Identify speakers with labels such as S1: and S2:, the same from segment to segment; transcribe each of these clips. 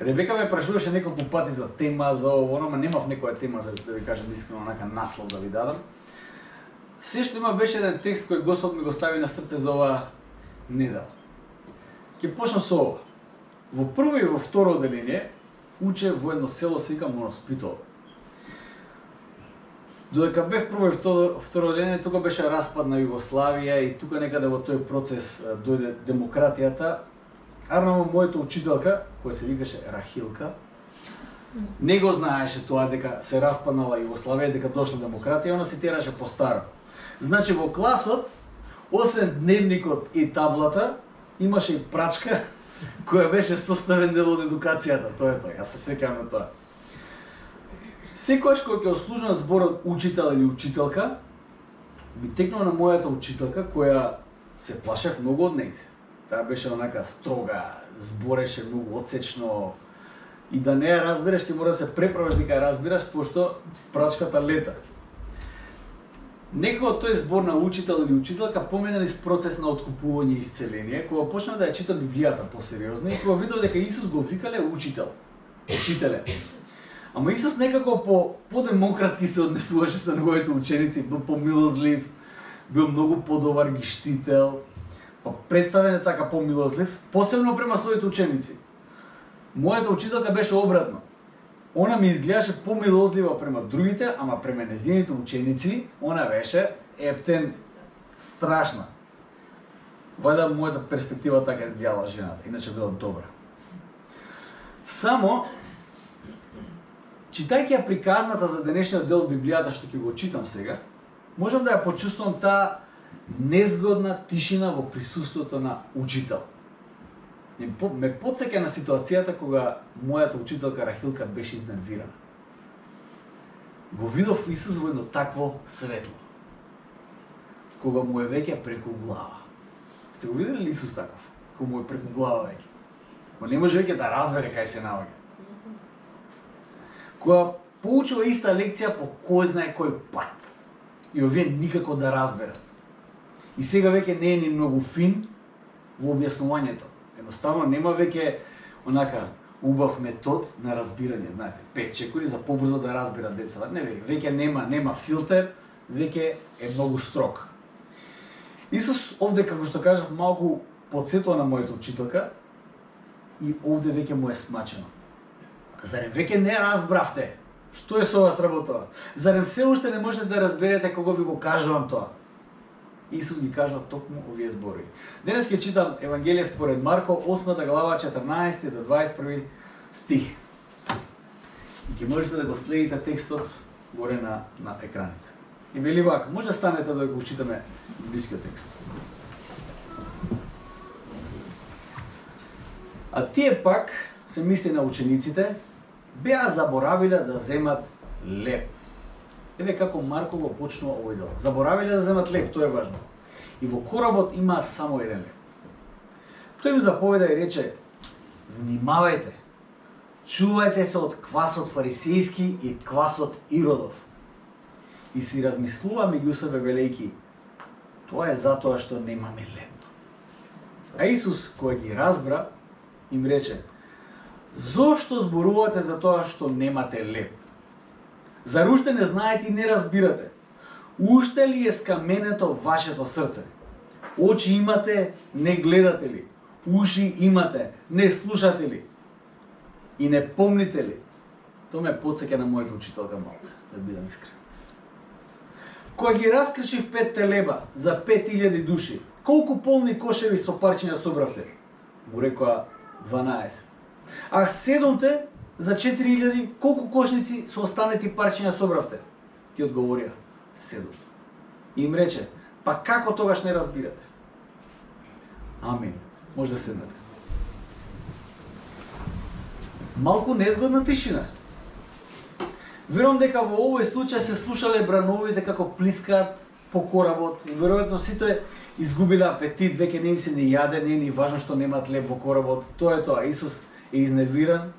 S1: Ребека ме прашуваше неколку пати за тема, за ово, но немав некоја тема да ви кажам искрено, онака наслов да ви дадам. Се што има беше еден текст кој Господ ми го стави на срце за оваа недела. Ќе почнам со ова. Во прво и во второ одделение уче во едно село се вика Моноспитово. Додека бев прво и второ одделение, тука беше распад на Југославија и тука некаде во тој процес дојде демократијата. Арнамо мојата учителка, која се викаше Рахилка, не го знаеше тоа дека се распаднала Југославија, дека дошла демократија, она се тераше по старо. Значи во класот, освен дневникот и таблата, имаше и прачка која беше составен дел од едукацијата. Тоа е тоа, јас се сеќавам на тоа. Секогаш кога ќе ослужам зборот учител или учителка, ми текнува на мојата учителка која се плашев многу од нејзе. Таа беше онака строга, збореше многу отсечно и да не ја разбереш ќе мора да се преправиш дека ја разбираш, пошто прачката лета. Некој од тој збор на учител или учителка помина низ процес на откупување и исцеление, кога почнав да ја читам Библијата посериозно и кога видов дека Исус го викале учител, учителе. Ама Исус некако по-демократски се однесуваше со неговите ученици, бил помилозлив, бил многу подобар, ги штител, представен е така помилозлив, посебно према своите ученици. Мојата учителка беше обратно. Она ми изгледаше помилозлива према другите, ама према незините ученици, она беше ептен страшна. Вајда мојата перспектива така изгледала жената, иначе била добра. Само, читајќи ја приказната за денешниот дел од Библијата што ќе го читам сега, можам да ја почувствувам таа незгодна тишина во присуството на учител. Ме потсеќа на ситуацијата кога мојата учителка Рахилка беше изнервирана. Го видов Исус во едно такво светло, кога му е веќе преку глава. Сте го видели ли Исус таков? Кога му е преку глава веќе. Ма не може веќе да разбере кај се наоѓа. Кога поучува иста лекција по кој знае кој пат. И овие никако да разберат. И сега веќе не е ни многу фин во објаснувањето. Едноставно нема веќе онака убав метод на разбирање, знаете, 5 чекори за побрзо да разберат децата. Не веќе нема филтер, веќе е многу строг. Исус овде, како што кажав, малку потсетува на мојата учителка и овде веќе му е смачено. Зарем веќе не разбравте што е со вас работава? Зарем се уште не можете да разберете кога ви го кажувам тоа? Исус ги кажува токму овие зборови. Денес ќе читам Евангелие според Марко, 8 глава, 14 до 21 стих. И ќе можете да го следите текстот горе на екраните. И вели вака, може да станете да го читаме библискиот текст. А тие пак, се мисли на учениците, беа заборавиле да земат леп. Еве како Марко го почнува овој дел. Заборавиле да земат леп, тоа е важно. И во коработ има само еден леп. Тој им заповеда и рече: внимавајте, чувајте се од квасот фарисејски и квасот Иродов. И си размислува меѓу себе велејки: тоа е затоа што немаме леп. А Исус, кој ги разбра, им рече: зошто зборувате за тоа што немате леп? Зар уште не знаете и не разбирате? Уште ли е скаменето вашето срце? Очи имате, не гледате ли? Уши имате, не слушате ли? И не помните ли? Тоа ме потсеќа на мојата учителка малце, да бидам искрен. Кога ги раскршив 5 телеба за 5000 души, колку полни кошеви со парчиња собравте? Му рекоа 12. А 7 за 4000, колку кошници со останати парчиња собравте? Ти одговорија 7. И им рече: па како тогаш не разбирате? Амин. Може да седнете. Малку незгодна тишина. Верувам дека во овој случај се слушале брановите како плискаат по коработ и веројатно сите изгубиле апетит, веќе не им се ни јаде, не е ни важно што немаат леп во коработ. Тоа е тоа. Исус е изнервиран.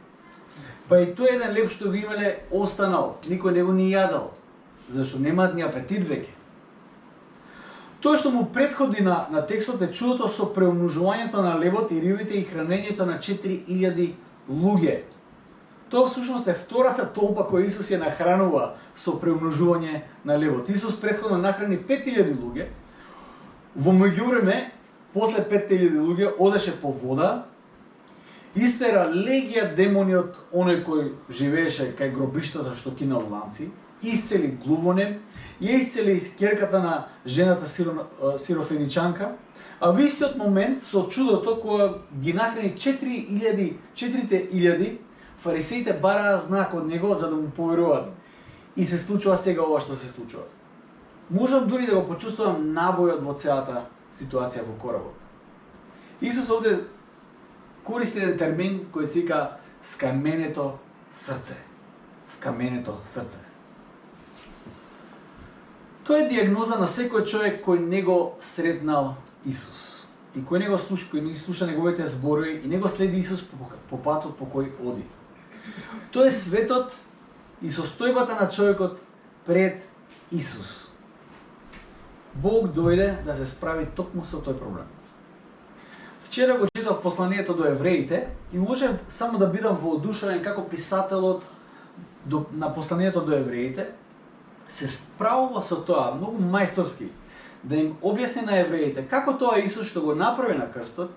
S1: Па и тој еден леп што го имале останал, никој не го ни јадал, зашто немаат ни апетит веќе. Тоа што му претходи на текстот е чудото со преумножувањето на лебот и рибите и хранењето на 4000 луѓе. Тоа всушност е втората толпа која Исус ја нахранува со премножување на лебот. Исус претходно нахрани 5000 луѓе. Во меѓувреме, после 5000 луѓе одеше по вода, истера легија демони од оној кој живееше кај гробиштата што кинал ланци, исцели глувонем, ја исцели ќерката на жената сирофеничанка, а во истиот момент со чудото кога ги нахрани 4000, фарисеите бараа знак од него за да му поверуваат. И се случува сега ова што се случува. Можам дури да го почувствувам набојот во целата ситуација во коработ. Исус овде користи еден термин кој се вика скаменето срце. Скаменето срце. Тоа е диагноза на секој човек кој не го сретнал Исус и кој не го слуша неговите зборови и не го следи Исус по патот по кој оди. Тоа е светот и состојбата на човекот пред Исус. Бог дојде да се справи токму со тој проблем. Вчера го читав посланието до евреите и можев само да бидам воодушевен како писателот на посланието до евреите се справува со тоа многу мајсторски да им објасни на евреите како тоа Исус што го направи на крстот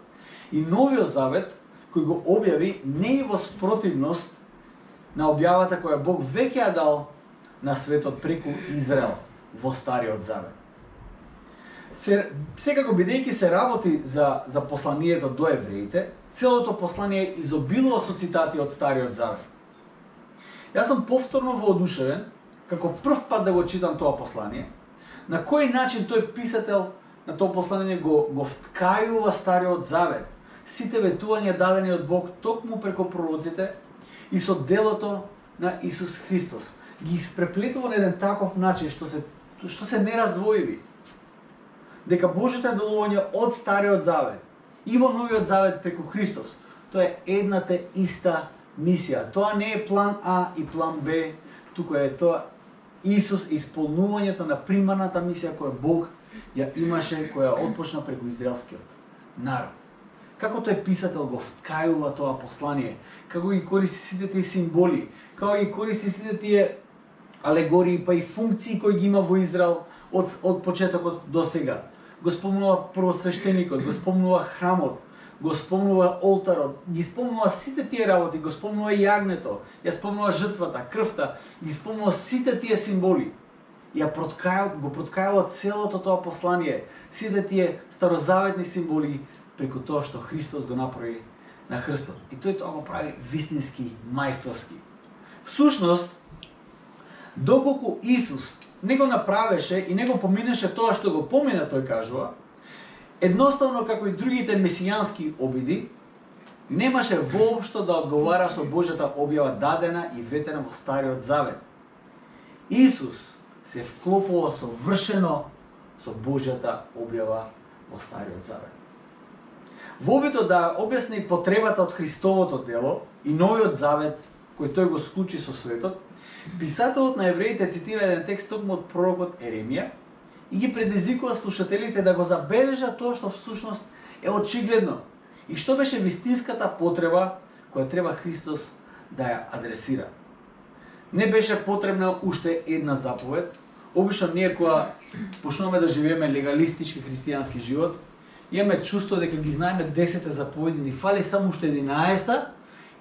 S1: и новиот завет кој го објави не е во спротивност на објавата која Бог веќе ја дал на светот преку Израел во Стариот завет. Секако бидејќи се работи за посланието до евреите, целото послание изобилува со цитати од Стариот завет. Јас сум повторно воодушевен како прв пат да го читам тоа послание, на кој начин тој писател на тоа послание го вткајува Стариот завет, сите ветувања дадени од Бог токму преку пророците и со делото на Исус Христос. Ги испреплетува на еден таков начин што се нераздвоиви. Дека Божите делување од Стариот завет и во Новиот завет преку Христос, тоа е едната иста мисија. Тоа не е план А и план Б, туку е тоа Исус исполнувањето на примарната мисија која Бог ја имаше, која отпочна преку израелскиот народ. Како тој писател го вткајува тоа послание, како ги користи сите тие символи, како ги користи сите тие алегории па и функции кои ги има во Израел од почетокот до сега. Го спомнува првосвештеникот, го спомнува храмот, го спомнува олтарот, ги спомнува сите тие работи, го спомнува јагнето, ја спомнува жртвата, крвта, ги спомнува сите тие символи. Го проткајува целото тоа послание, сите тие старозаветни символи преку тоа што Христос го направи на крстот. И тој тоа го прави вистински, мајсторски. Всушност, доколку Исус не го направеше и не го поминеше тоа што го помина, тој кажува, едноставно како и другите месијански обиди, немаше воопшто да одговара со Божјата објава дадена и ветена во Стариот завет. Исус се вклопува совршено со Божјата објава во Стариот завет. Во обидот да објасни потребата од Христовото дело и Новиот завет кој тој го склучи со светот, писателот на евреите цитира еден текст токму од пророкот Еремија и ги предизвикува слушателите да го забележат тоа што всушност е очигледно и што беше вистинската потреба која треба Христос да ја адресира. Не беше потребна уште една заповед. Обично ние кога почнуваме да живееме легалистички христијански живот, имаме чувство дека ги знаеме 10 заповеди, ни фали само уште 11-та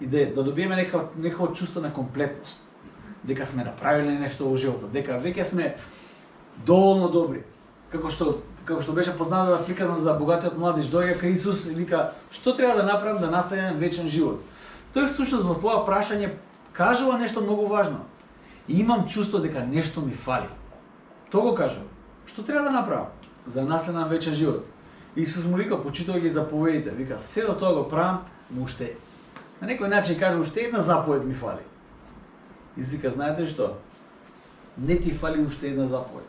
S1: и да добиеме некако чувство на комплетност. Дека сме направиле нешто во животот, дека веќе сме доволно добри. Како што беше познатата приказна за богатиот младиш, доаѓа кај Исус и вика: "Што треба да направам да настанем вечен живот?" Тој всушност во твоја прашање кажува нешто многу важно. И имам чувство дека нешто ми фали. Тоа го кажува. Што треба да направам за да наследам вечен живот? Исус му вика: "Почитувај ги заповедите." Вика: "Се до тоа го правам, но уште на некој начин кажа уште една заповед ми фали." Исус вика: "Знаете ли што? Не ти фали уште една заповед.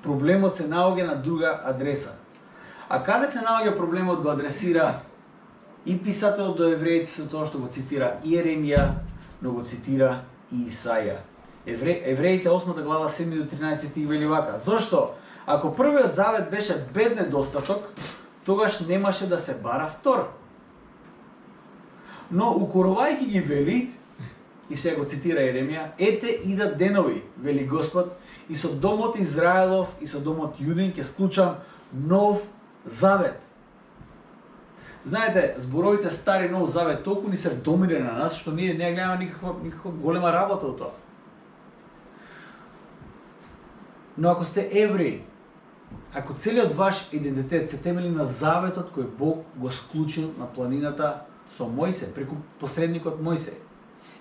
S1: Проблемот се наоѓа на друга адреса." А каде се наоѓа проблемот го адресира и писателот до евреите со тоа што го цитира и Еремија, но го цитира и Исаја. Евреите 8 глава 7 до 13 стих вели вака: "Зошто? Ако првиот завет беше без недостаток, тогаш немаше да се бара втор. Но укорувајќи ги вели, и сега го цитира Еремија, ете идат денови, вели Господ, и со домот Израелов и со домот Јудин ќе склучам нов завет. Знаете, зборовите стари нов завет толку ни се вдомире на нас, што ние не гледаме никаква голема работа од тоа. Но ако сте евреи, ако целиот ваш идентитет се темели на заветот кој Бог го склучил на планината со Мојсе, преку посредникот Мојсе,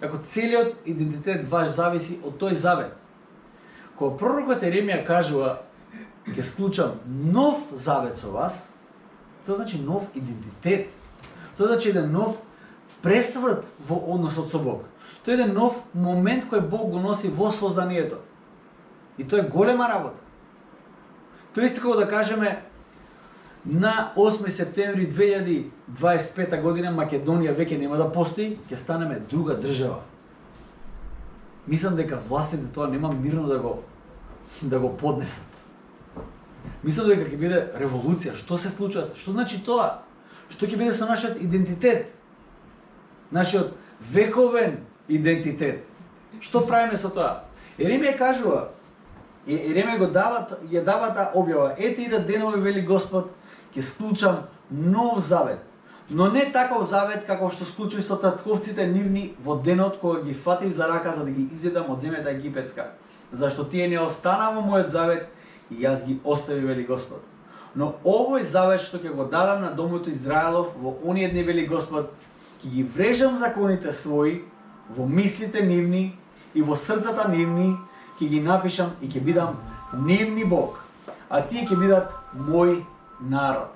S1: ако целиот идентитет ваш зависи од тој завет, кога пророкот Еремија кажува ќе склучам нов завет со вас, тоа значи нов идентитет. Тоа значи еден нов пресврт во односот со Бог. Тоа е еден нов момент кој Бог го носи во созданието. И тоа е голема работа. Тоа исто како да кажеме на 8 септември 2025 година Македонија веќе нема да постои, ќе станеме друга држава. Мислам дека властите тоа нема мирно да го поднесат. Мислам дека ќе биде револуција. Што се случува? Што значи тоа? Што ќе биде со нашиот идентитет? Нашиот вековен идентитет. Што правиме со тоа? Еремија кажува, Еремија ја дава таа објава. Ете идат денови, вели Господ, ќе склучам нов завет. Но не таков завет како што склучив со татковците нивни во денот кога ги фатив за рака за да ги изведам од земјата египетска. Зашто тие не останаа во мојот завет и јас ги остави, вели Господ. Но овој завет што ќе го дадам на домот Израелов во оние дни, вели Господ, ќе ги врежам законите своји во мислите нивни и во срцата нивни, ќе ги напишам и ќе бидам нивни Бог, а тие ќе бидат мој народ.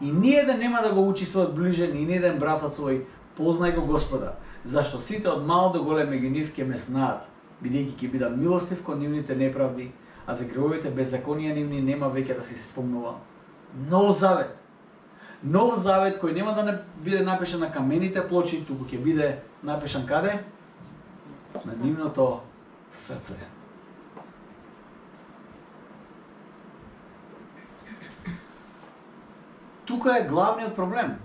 S1: И ниеден нема да го учи својот ближен и ниеден братот свој, познај го Господа, зашто сите од мал до голем меѓу нив ќе ме знаат, бидејќи ќе бидам милостив кон нивните неправди, а за гревовите беззаконија нивни нема веќе да се спомнува. Нов завет. Нов завет кој нема да биде напишан на камените плочи, туку ќе биде напишан каде? На нивното срце. Тука е главниот проблем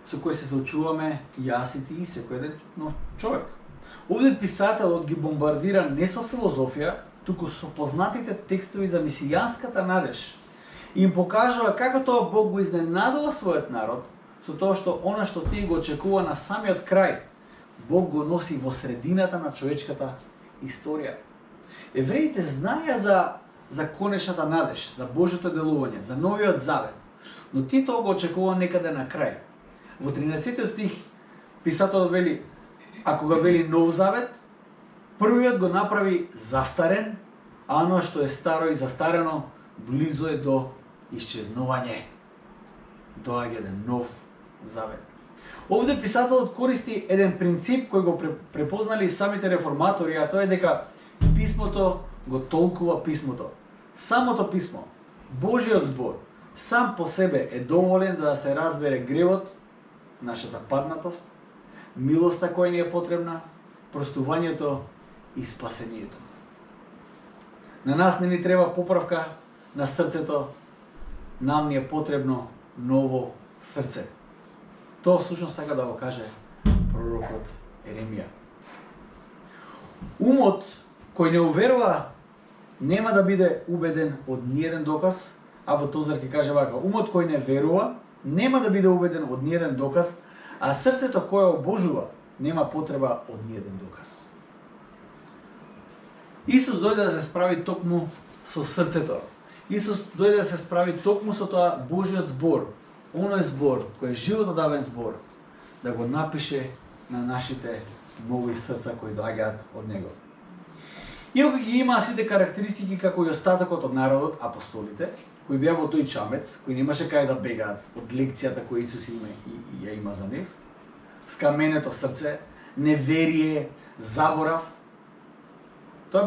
S1: со кој се соочуваме јас и ти и секој еден човек. Овде писателот ги бомбардира не со филозофија, туку со познатите текстови за мисијанската надеж. И им покажува како тоа Бог го изненадува својот народ со тоа што она што тие го очекува на самиот крај, Бог го носи во средината на човечката историја. Евреите знаеа за конечната надеж, за Божјото делување, за новиот завет. Но тие тоа го очекува некаде на крај. Во 13 стих писателот вели, ако го вели нов завет, првиот го направи застарен, а оно што е старо и застарено близо е до исчезнување. Доаѓа еден нов завет. Овде писателот користи еден принцип кој го препознали самите реформатори, а тоа е дека писмото го толкува писмото. Самото писмо, Божиот збор, сам по себе е доволен за да се разбере гревот, нашата паднатост, милоста која ни е потребна, простувањето и спасението. На нас не ни треба поправка на срцето, нам ни е потребно ново срце. Тоа всушност сака да го каже пророкот Еремија. Умот кој не уверува нема да биде убеден од ниеден доказ, а во Тозар ќе каже вака: умот кој не верува нема да биде убеден од ниеден доказ, а срцето кое обожува нема потреба од ниеден доказ. Исус дојде да се справи токму со срцето. Исус дојде да се справи токму со тоа Божиот збор, оној збор кој е животодавен збор, да го напише на нашите нови срца кои доаѓаат од него. Иако ги има сите карактеристики како и остатокот од народот, апостолите, кои беа во тој чамец, кои немаше кај да бегаат од лекцијата која Исус ја има за нив, скаменето срце, неверие, заборав. Тоа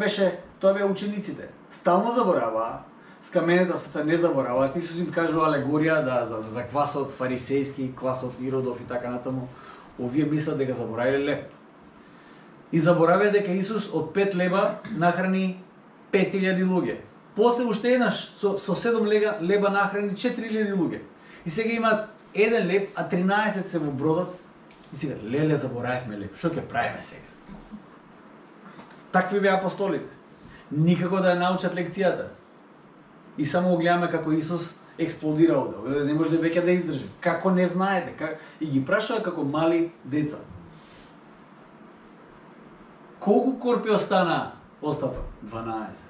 S1: беа учениците. Стално забораваа, скаменето срце не забораваат. Исус им кажува алегорија за квасот фарисејски, квасот Иродов и така натаму. Овие мислат дека заборавиле леп. И заборавија дека Исус од 5 леба нахрани 5000 луѓе. После уште еднаш со 7 леба нахрани 4000 луѓе. И сега имаат 1 леб, а 13 се во бродот. И сега, леле, заборавивме леб. Што ќе правиме сега? Такви беа апостолите. Никако да ја научат лекцијата. И само го гледаме како Исус експлодира овде. Не може веќе да издржи. Како не знаете? И ги прашува како мали деца. Колку корпи остана остаток? 12.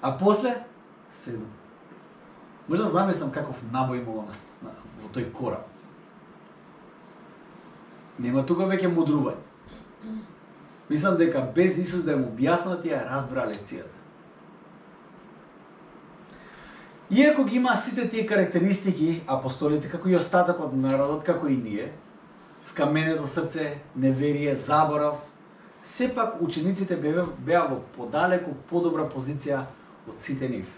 S1: А после 7. Може да замислам каков набој имало во тој кораб. Нема тука веќе мудрување. Мислам дека без Исус да му објаснат ја разбра лекцијата. Иако ги има сите тие карактеристики апостолите, како и остатокот од народот, како и ние, скаменето срце, неверие, заборав, сепак учениците беа во подалеку подобра позиција од сите нив.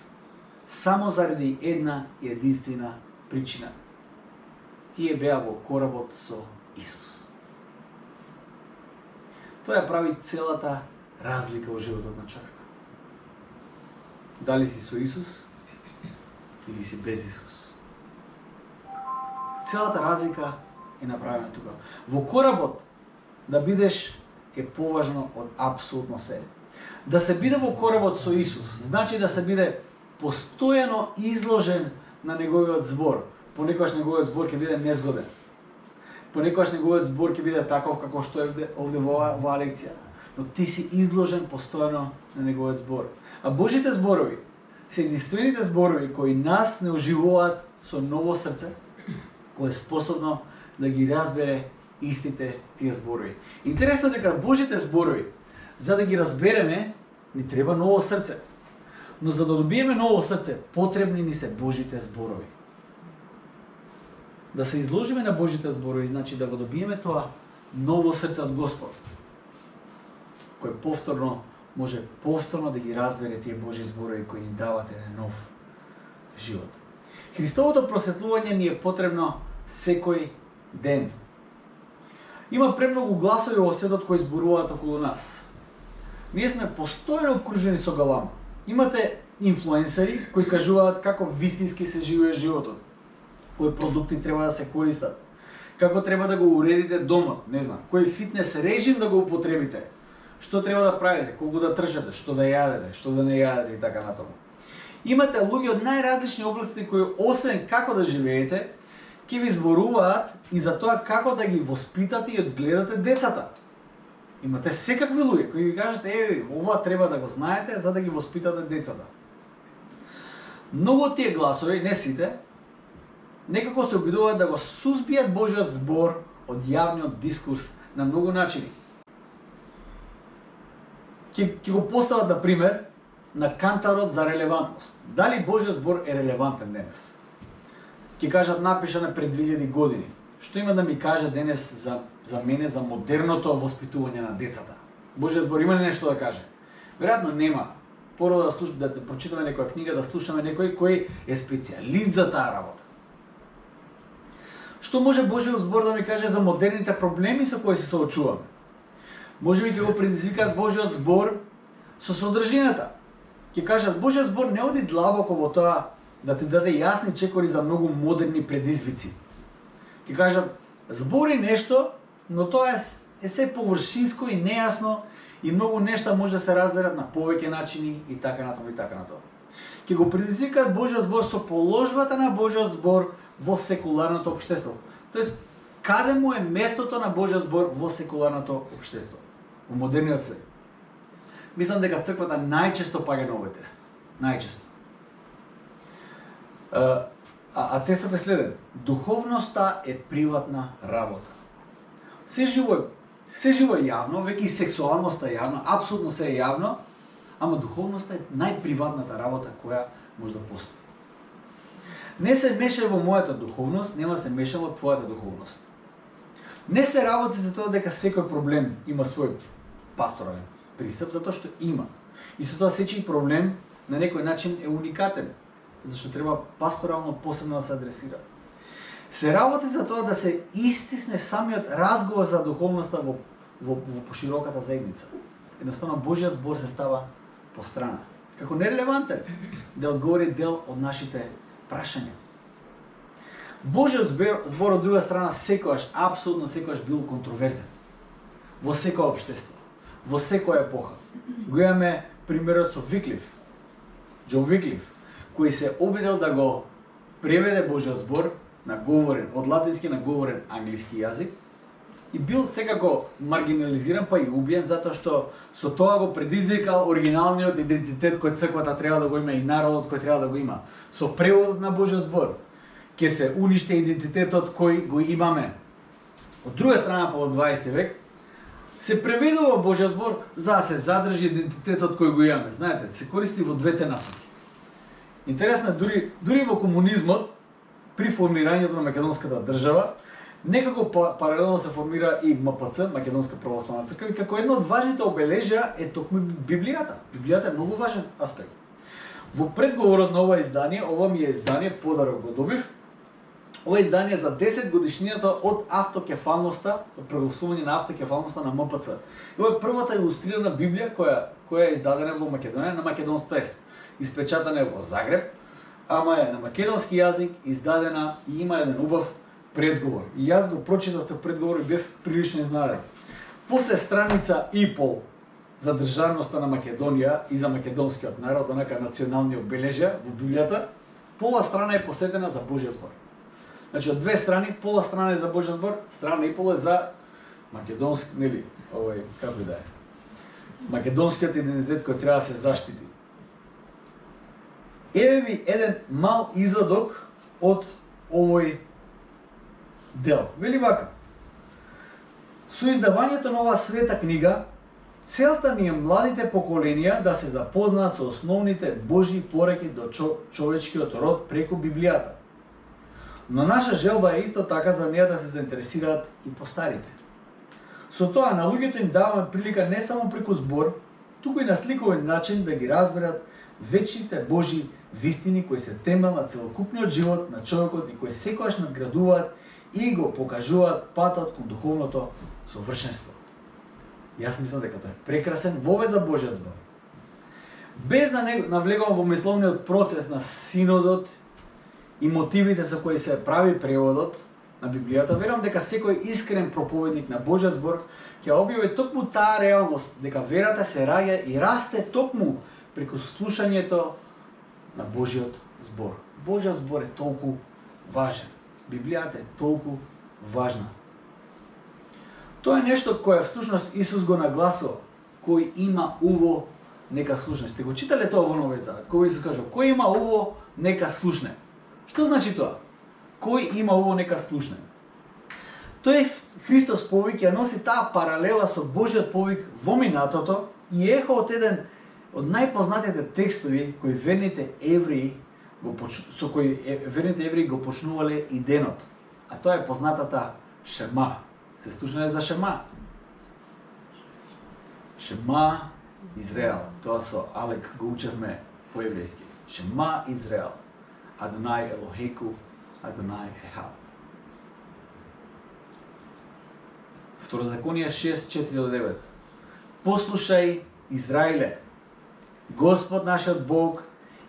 S1: Само заради една и единствена причина. Тие беа во коработ со Исус. Тоа ја прави целата разлика во животот на човекот. Дали си со Исус или си без Исус. Целата разлика е направена тука. Во коработ да бидеш е поважно од апсолутно се. Да се биде во коработ со Исус, значи да се биде постојано изложен на неговиот збор. Понекогаш неговиот збор ќе биде незгоден. Понекогаш неговиот збор ќе биде таков како што е овде во оваа лекција. Но ти си изложен постојано на неговиот збор. А Божите зборови се единствените зборови кои нас не оживуваат со ново срце, кое е способно да ги разбере истите тие зборови. Интересно дека Божите зборови, за да ги разбереме, ни треба ново срце. Но за да добиеме ново срце, потребни ни се Божите зборови. Да се изложиме на Божите зборови, значи да го добиеме тоа ново срце од Господ, кој може повторно да ги разбере тие Божи зборови кои ни дават еден нов живот. Христовото просветлување ни е потребно секој ден. Има премногу гласови во светот кои зборуваат околу нас. Ние сме постојано обкружени со галама. Имате инфлуенсери кои кажуваат како вистински се живее животот, кои продукти треба да се користат, како треба да го уредите домот, не знам, кој фитнес режим да го употребите, што треба да правите, колку да трчате, што да јадете, што да не јадете и така натаму. Имате луѓе од најразлични области кои освен како да живеете, ќе ви зборуваат и за тоа како да ги воспитате и одгледате децата. Имате секакви луѓе кои ви кажат, ова треба да го знаете за да ги воспитате децата. Многу од тие гласови, не сите, некако се обидуваат да го сузбијат Божиот збор од јавниот дискурс на многу начини. Ќе го постават, на пример, на кантарот за релевантност. Дали Божиот збор е релевантен денес? Ќе кажат, напишане пред 2000 години. Што има да ми каже денес за мене, за модерното воспитување на децата? Божиот збор има ли нешто да каже? Веројатно нема. Порво да прочитаме некоја книга, да слушаме некој кој е специјалист за таа работа. Што може Божиот збор да ми каже за модерните проблеми со кои се соочуваме? Може би ќе го предизвикаат Божиот збор со содржината. Ќе кажат, Божиот збор не оди длабоко во тоа да ти даде јасни чекори за многу модерни предизвици. Ќе кажат, збори нешто, но тоа е се површинско и нејасно и многу нешта може да се разберат на повеќе начини и така натаму и така натаму. Ќе го предизвикаат Божиот збор со положбата на Божиот збор во секуларното општество. Тоест, каде му е местото на Божиот збор во секуларното општество? Во модерниот свет. Мислам дека црквата најчесто паѓа на овој тест. Најчесто. А тестот е следен. Духовноста е приватна работа. Се живо е јавно, веќе и сексуалноста е јавна, апсолутно се е јавно, ама духовноста е најприватната работа која може да постои. Не се мешај во мојата духовност, нема се мешам во твојата духовност. Не се работи за тоа дека секој проблем има свој пасторален пристап, затоа што има. И со тоа секој проблем на некој начин е уникатен, зашто треба пасторално посебно да се адресира. Се работи за тоа да се истисне самиот разговор за духовноста во пошироката заедница. Едноставно Божиот збор се става по страна, како нерелевантен, да одговори дел од нашите прашања. Божиот збор од друга страна секогаш, апсолутно секогаш бил контроверзен во секое општество. во секоја епоха. Го имаме примерот со Виклиф, Џон Виклиф, кој се обидел да го преведе Божјиот збор на говорен, од латински на говорен англиски јазик, и бил секако маргинализиран, па и убиен, затоа што со тоа го предизвикал оригиналниот идентитет кој црквата треба да го има и народот кој треба да го има. Со преводот на Божјиот збор ќе се уништи идентитетот кој го имаме. Од друга страна, па во 20 век, се преведува Божјиот збор за да се задржи идентитетот кој го имаме. Знаете, се користи во двете насоки. Интересно е, дури во комунизмот, при формирањето на македонската држава, некако паралелно се формира и МПЦ, Македонска православна црква, и како едно од важните обележја е токму Библијата. Библијата е многу важен аспект. Во предговорот на ова издание, ова ми е издание, подарок го добив, ова издание за 10 годишнината од автокефалноста, од прогласување на автокефалноста на МПЦ. Ова е првата илустрирана Библија која е издадена во Македонија на македонски тест. Испечатана е во Загреб, ама е на македонски јазик, издадена и има еден убав предговор. И јас го прочитав тој предговор и бев прилично изненаден. После страница и пол за државноста на Македонија и за македонскиот народ, онака национални обележја во Библијата, пола страна е посветена за Божјиот збор. Значи од две страни, пола страна е за Божјиот збор, страна и пола е за македонски, нели, како и да е. Македонскиот идентитет кој треба да се заштити. Еве ви еден мал извадок од овој дел. Вели вака: со издавањето на оваа света книга, целта ни е младите поколенија да се запознаат со основните Божји пораки до човечкиот род преку Библијата. Но наша желба е исто така за неа да се заинтересираат и постарите. Со тоа на луѓето им даваме прилика не само преку збор, туку и на сликовен начин да ги разберат вечните Божји вистини кои се темел на целокупниот живот на човекот и кои секогаш надградуваат и го покажуваат патот кон духовното совршенство. Јас мислам дека тоа е прекрасен вовед за Божјиот збор. Без да не навлегувам во мисловниот процес на синодот и мотивите со кои се прави преводот на Библијата, верувам дека секој искрен проповедник на Божјиот збор ќе објави токму таа реалност, дека верата се раѓа и расте токму преку слушањето на Божјиот збор. Божјиот збор е толку важен. Библијата е толку важна. Тоа е нешто кое всушност Исус го нагласува. Кој има уво, нека слушне. Сте го читале тоа во Новиот Завет? Кој Исус кажа: кој има уво, нека слушне. Што значи тоа? Кој има уво, нека слушне. Тој Христос повик ја носи таа паралела со Божјиот повик во минатото и ехо од еден од најпознатите текстови кои верните евреи го почнувале и денот. А тоа е познатата Шема. Се слушнале за Шема? Шема Израел. Тоа со Алек го учевме по еврејски. Шема Израел. Адонај Елохеку, Адонај Ехад. Второзаконие 6:4-9. Послушај, Израиле, Господ нашиот Бог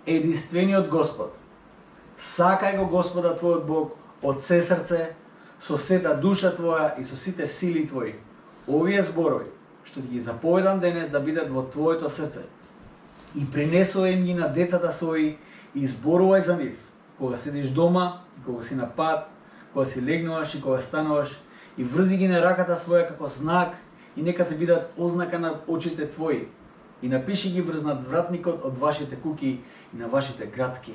S1: е единствениот Господ. Сакај го Господа твојот Бог од се срце, со сета душа твоја и со сите сили твои. Овие зборови што ти ги заповедам денес да бидат во твоето срце. И пренесувај им ги на децата своји и зборувај за нив, кога седиш дома, кога си на пат, кога си легнуваш и кога стануваш, и врзи ги на раката своја како знак и нека те бидат ознака над очите твои. И напиши ги врз надвратникот од вашите куки и на вашите градски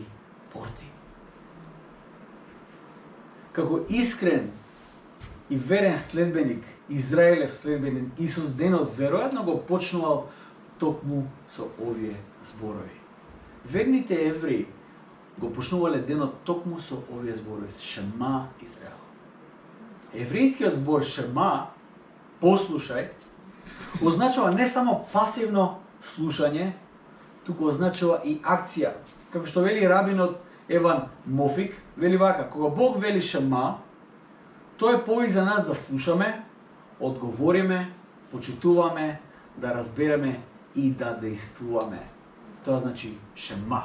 S1: порти. Како искрен и верен следбеник, Израилев следбеник, Исус денот веројатно го почнувал токму со овие зборови. Верните евреи го почнувале денот токму со овие зборови. Шема Израел. Еврејскиот збор Шема, послушај, означува не само пасивно слушање, туку означува и акција. Како што вели рабинот Еван Мофик, вели вака: кога Бог вели Шема, тоа е повик за нас да слушаме, одговориме, почитуваме, да разбереме и да действуваме. Тоа значи Шема.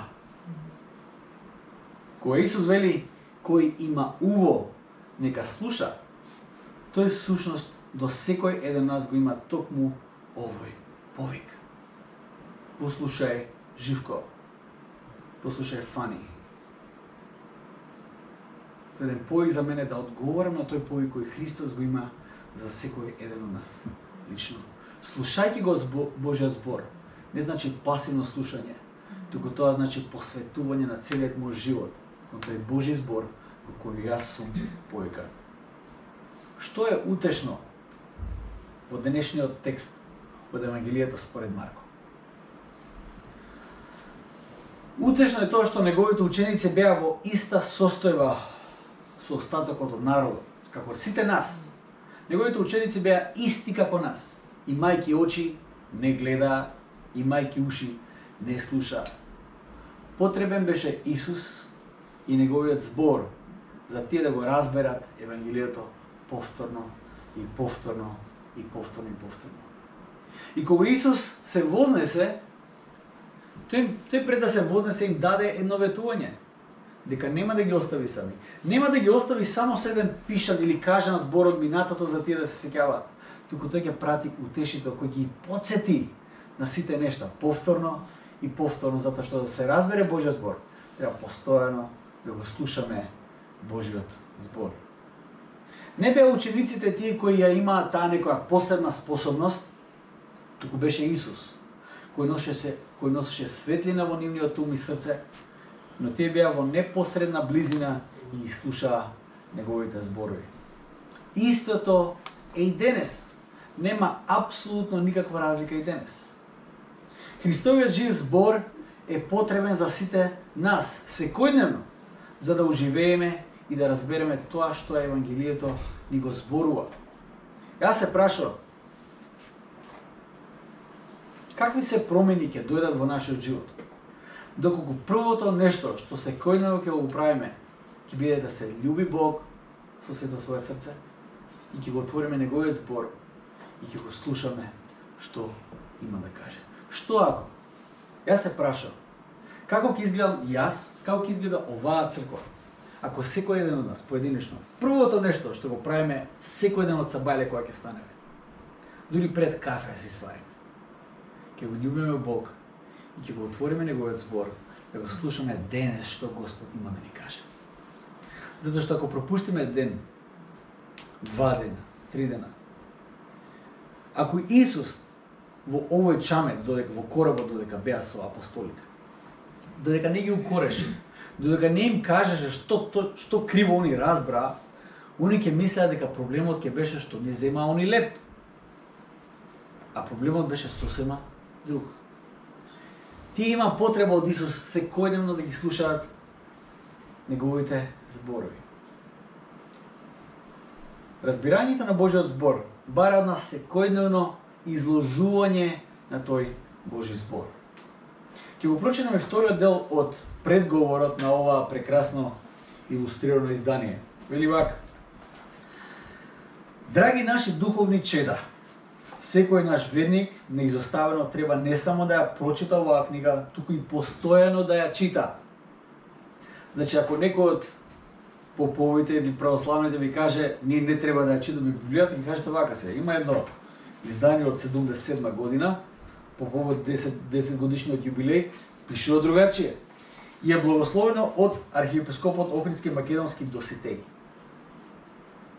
S1: Кога Исус вели кој има уво, нека слуша, тој всушност до секој еден нас го има токму овој. повик. Послушај Живко. Послушај Фани. Тоа е еден повик за мене да одговорам на тој повик кој Христос го има за секој еден од нас. Лично. Слушајќи го Божиот збор, не значи пасивно слушање, туку тоа значи посветување на целиот мој живот кон тој Божи збор во кој јас сум повикан. Што е утешно во денешниот текст од Евангелието според Марко? Утешно е тоа што неговите ученици беа во иста состојба со остатокот од народот, како сите нас. Неговите ученици беа исти како нас. Имајќи очи, не гледаа, имајќи уши, не слушаа. Потребен беше Исус и неговиот збор за тие да го разберат Евангелието повторно и повторно и повторно и повторно. И кога Исус се вознесе, тој пред да се вознесе им даде едно ветување, дека нема да ги остави сами. Нема да ги остави само со еден пишан или кажан збор од минатото за тие да се сеќаваат, туку тој ќе прати утешител кој ги потсети на сите нешта повторно и повторно, затоа што да се разбере Божиот збор, треба постојано да го слушаме Божиот збор. Не беа учениците тие кои ја имаат таа некоја посебна способност, туку беше Исус, кој носеше светлина во нивниот ум и срце, но тие беа во непосредна близина и ги слушаа неговите зборови. Истото е и денес. Нема апсолутно никаква разлика и денес. Христовиот жив збор е потребен за сите нас, секојдневно, за да оживееме и да разбереме тоа што Евангелието ни го зборува. Јас се прашувам, какви се промени ќе дојдат во нашиот живот? Доколку првото нешто што секојдневно ќе го правиме, ќе биде да се љуби Бог со сето свое срце и ќе го отвориме неговиот збор и ќе го слушаме што има да каже. Што ако? Јас се прашувам, како ќе изгледам јас, како ќе изгледа оваа црква, ако секој еден од нас поединечно, првото нешто што го правиме секој ден од сабајле кога ќе станеме, дури пред кафе си свариме, ќе го љубиме Бог и ќе го отвориме неговиот збор, да го слушаме денес што Господ има да ни каже. Затоа што ако пропуштиме ден, 2 дена, 3 дена, ако Исус во овој чамец, во коработ додека беа со апостолите, додека не ги укореше, додека не им кажеше што криво они разбраа, они ќе мислеа дека проблемот ќе беше што не земаа они леп. А проблемот беше сосема друг. Тие има потреба од Исус секојдневно да ги слушаат неговите зборови. Разбирањето на Божиот збор бара од нас секојдневно изложување на тој Божи збор. Ќе го прочитаме вториот дел од предговорот на ова прекрасно илустрирано издание. Вели вака: Драги наши духовни чеда, секој наш верник неизоставено треба не само да ја прочита оваа книга, туку и постојано да ја чита. Значи, ако некој од поповите или православните ви каже, ние не треба да ја читаме Библијата, ги кажете вака се. Има едно издание од 77 година, по повод 10 годишниот јубилеј, пишува другачие. И е благословено од архиепископот Охридски Македонски Доситеј.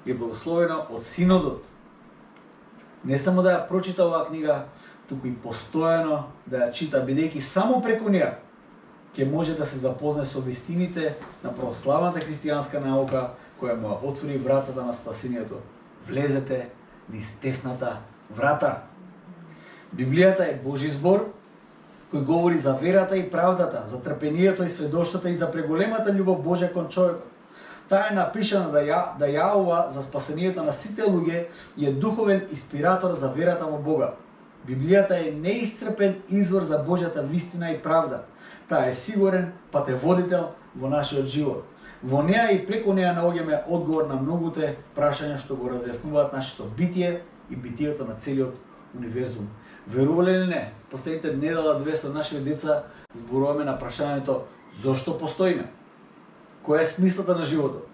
S1: И е благословено од синодот. Не само да ја прочита оваа книга, туку и постојано да ја чита, бидејќи само преку неа ќе може да се запознае со вистините на православната христијанска наука, која му отвори вратата на спасението. Влезете низ тесната врата. Библијата е Божи збор, кој говори за верата и правдата, за трпението и сведоштвото и за преголемата љубов Божја кон човекот. Таа е напишана да јавува за спасението на сите луѓе и е духовен инспиратор за верата во Бога. Библијата е неисцрпен извор за Божјата вистина и правда. Таа е сигурен патеводител во нашиот живот. Во неа и преку неа наоѓаме одговор на многуте прашања што го разјаснуваат нашето битие и битието на целиот универзум. Верувале или не, последните недела-две со нашите деца зборуваме на прашањето зошто постоиме? Која е смислата на животот?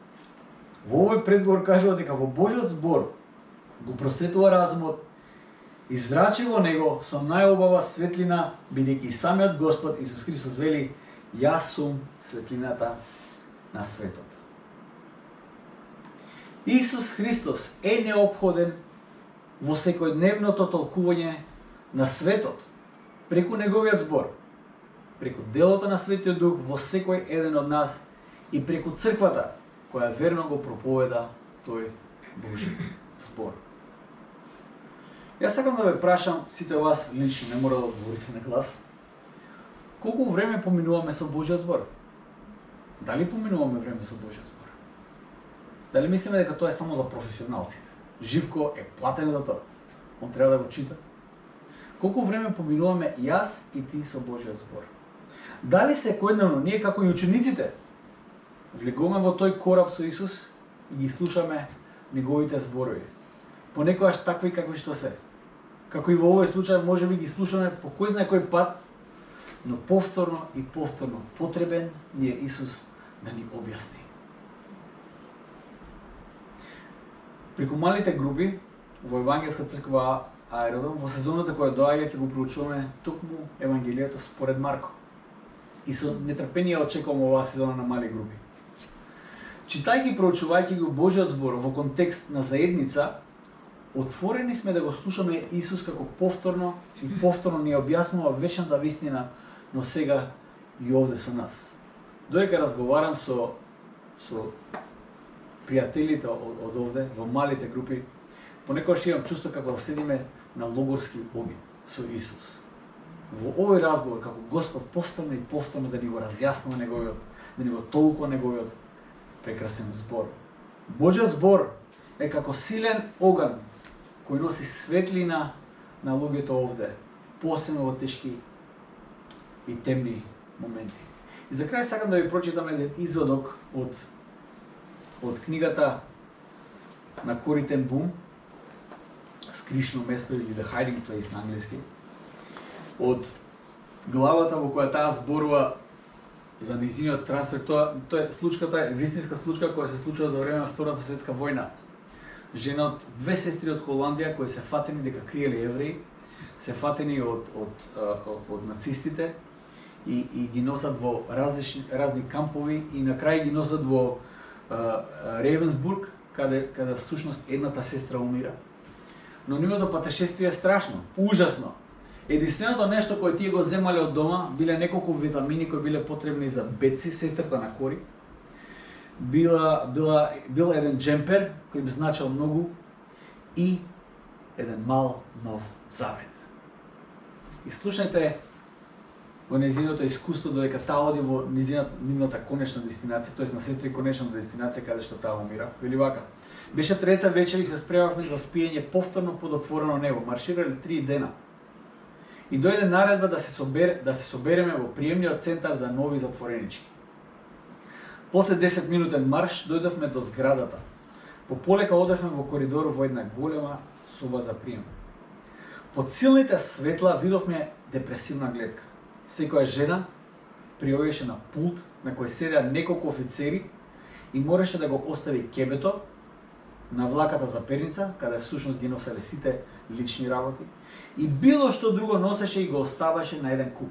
S1: Во овој предговор кажува дека во Божиот збор го просветува разумот израчи во него со најубава светлина, бидејќи самиот Господ Исус Христос вели: јас сум светлината на светот. Исус Христос е неопходен во секојдневното толкување на светот, преку неговиот збор, преку делото на Светиот Дух во секој еден од нас и преку црквата, која верно го проповеда тој Божи збор. Јас сакам да ве прашам сите вас лично, не мора да одговорите на глас, колку време поминуваме со Божиот збор? Дали поминуваме време со Божиот збор? Дали мислиме дека тоа е само за професионалците? Живко е платен за тоа. Он треба да го чита. Колку време поминуваме јас и ти со Божиот збор? Дали секојдневно ние како и учениците влегуваме во тој кораб со Исус и ги слушаме неговите зборови? Понекогаш такви какви што се. Како и во овој случај можеби ги слушаме по кој знае кој пат, но повторно и повторно потребен ни е Исус да ни објасни. Преку малите групи во Евангелска црква Аеродом, во сезоната која доаѓа ќе го проучуваме токму Евангелието според Марко. И со нетрпение очекувам оваа сезона на мали групи. Читајќи и проучувајќи го Божиот збор во контекст на заедница, отворени сме да го слушаме Исус како повторно и повторно ни објаснува вечната вистина, но сега и овде со нас. Додека разговарам со пријателите од овде, во малите групи, понекогаш имам чувство како да седиме на логорски огин со Исус. Во овој разговор, како Господ повторно и повторно да ни го разјаснува неговиот, да ни го толкува неговиот прекрасен збор. Божиот збор е како силен оган кој носи светлина на луѓето овде, посебно во тешки и темни моменти. И за крај сакам да ви прочитам еден изводок од книгата на Кори Тен Бум, Скришно место или The Hiding Place на англиски, од главата во која таа зборува за нејзиниот трансфер. Тоа е случката, вистинска случка која се случува за време на Втората светска војна. Жена од две сестри од Холандија кои се фатени дека криеле евреи, се фатени од нацистите и ги носат во разни кампови и на крај ги носат во Ревенсбург, каде всушност едната сестра умира. Но нивното патешествие е страшно, ужасно. Единственото нешто кое тие го земале од дома биле неколку витамини кои биле потребни за Беци, сестрата на Кори. Бил еден джемпер кој би значил многу и еден мал нов завет. И слушајте во незиното искуство додека таа оди во нивната конечна дестинација, тоест на сестри конечната дестинација каде што таа умира. Вели вака: беше трета вечер и се спремавме за спиење повторно под отворено небо. Марширале 3 дена. И дојде наредба да се собереме во приемниот центар за нови затворенички. После 10 минутен марш дојдовме до зградата. Пополека одевме во коридор во една голема соба за прием. Под силните светла видовме депресивна гледка. Секоја жена приоѓаше на пулт на кој седеа неколку офицери и мораше да го остави кебето на влаката за перница, каде всушност ги носеле сите лични работи, и било што друго носеше и го оставаше на еден куп.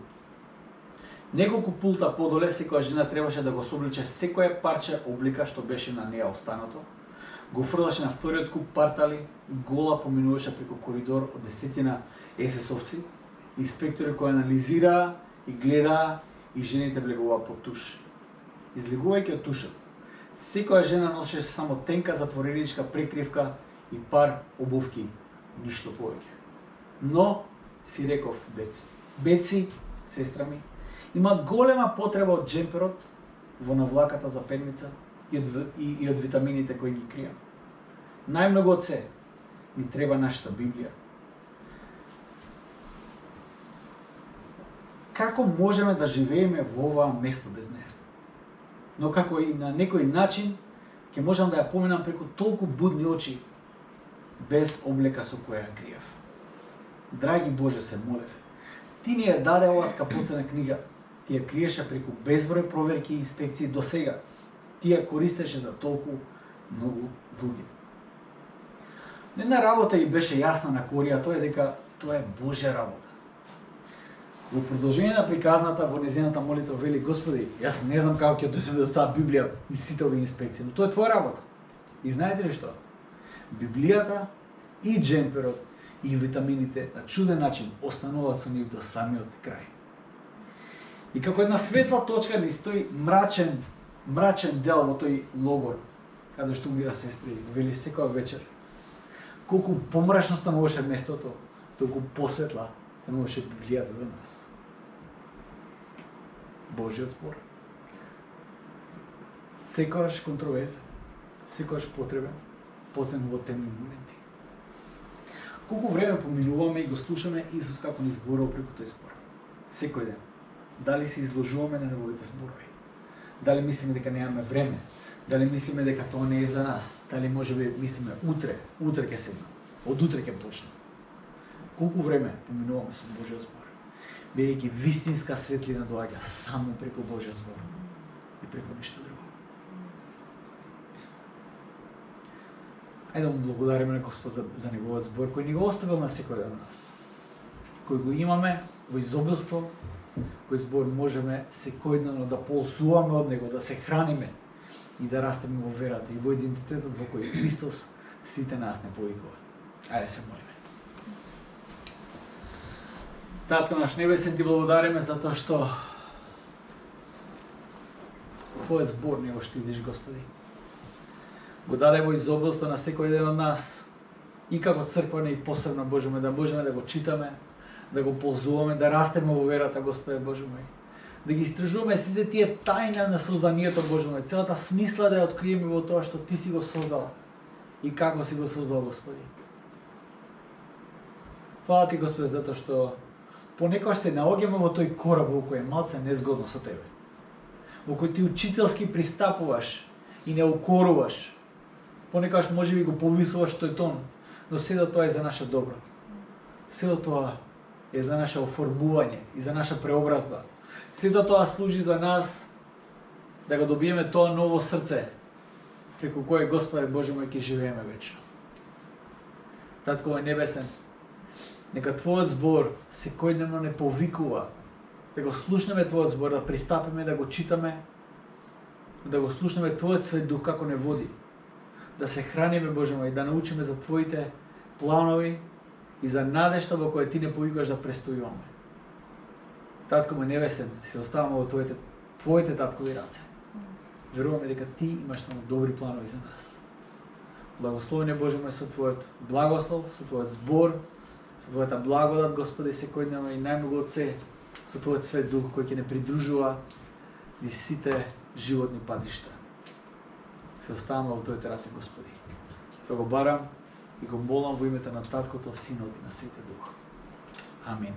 S1: Неколку пулта подоле секоја жена требаше да го собличе секое парче облика што беше на неа останато, го фрлаше на вториот куп партали и гола поминуваше преку коридор од 10 есесовци, инспектори кои анализираа и гледаа и жените влегуваа под туш. Излегувајќи од тушот, секоја жена носеше само тенка затвореничка прекривка и пар обувки, ништо повеќе. Но, си реков Беци, сестра ми, има голема потреба од джемперот во навлаката за пенница и од витамините кои ги кријам. Најмногу од се ни треба нашата Библија. Како можеме да живееме во оваа место без неа? Но како и на некој начин ќе можам да ја поминам преку толку будни очи без облека со која ја криев. Драги Боже, се молев, ти ни ја даде оваа скапоцена книга, ти ја криеше преку безброј проверки и инспекции до сега. Ти ја користеше за толку многу луѓе. Една работа и беше јасна на Корија, тоа е дека Тоа е Божја работа. Во продолжение на приказната во незината молитва вели: Господи, јас не знам како ќе дојдеме до таа Библија и сите овие инспекции, но тоа е твоја работа. И знаете ли што? Библијата и джемперот и витамините на чуден начин остануваат со нив до самиот крај. И како една светла точка низ тој мрачен дел во тој логор, каде што умира сестри, вели секоја вечер, колку помрачно стануваше местото, толку посветла стануваше Библијата за нас. Божјиот збор. Секогаш контроверзен, секогаш потребен, посебно во темни моменти. Колку време поминуваме и го слушаме Исус како ни зборува преку тој збор. Секој ден. Дали се изложуваме на неговите зборови? Дали мислиме дека немаме време? Дали мислиме дека тоа не е за нас? Дали можеби мислиме утре ќе седнам, од утре ќе почнам? Колку време поминуваме со Божјиот збор? Бидејќи вистинска светлина доаѓа само преку Божјиот збор и преку ништо друго. Ајде да му благодариме на Господ за неговиот збор кој ни го оставил на секој ден од нас. Кој го имаме во изобилство, кој збор можеме секојдневно да ползуваме од него, да се храниме и да растеме во верата и во идентитетот во кој Христос сите нас не повикува. Ајде се молиме. Татко наш небесен, ти благодариме за тоа што Твојот збор не го штидиш, Господи. Го даде во изобилство на секој ден од нас и како црква и посебно можеме да го читаме, да го ползуваме, да растеме во верата, Господи Боже мој. Да ги истражуваме сите тие тајни на созданието, Боже мој, целата смисла да ја откриеме во тоа што Ти си го создал и како си го создал, Господи. Фала Ти, Господи, затоа што понекогаш се наоѓаме во тој кораб во кој е малце незгодно со Тебе. Во кој Ти учителски пристапуваш и не укоруваш. Понекогаш можеби го повисуваш тој тон, но сето тоа е за наше добро. Сето тоа е за наше оформување и за наша преобразба. Сето тоа служи за нас да го добиеме тоа ново срце, преку кое Господе Боже мој ќе живееме вечно. Татко мој небесен, нека Твојот збор секојдневно не повикува, да го слушнеме Твојот збор, да пристапиме, да го читаме, да го слушнеме Твојот свет дух како не води, да се храниме, Боже мој, да научиме за Твоите планови и за надежта во која Ти не повикуваш да престојуваме. Татко мој небесен, се оставаме во Твоите таткови раце. Веруваме дека Ти имаш само добри планови за нас. Благословен е, Боже мој, со Твојот благослов, со Твојот збор, со Твојата благодат, Господи, секојдневно и најмногу од се, со Твојот свет дух кој ќе не придружува низ сите животни патишта. Се оставаме во Твоите раце, Господи. Тоа го барам и го молам во името на Таткото, Синот и на Светиот Дух. Амин.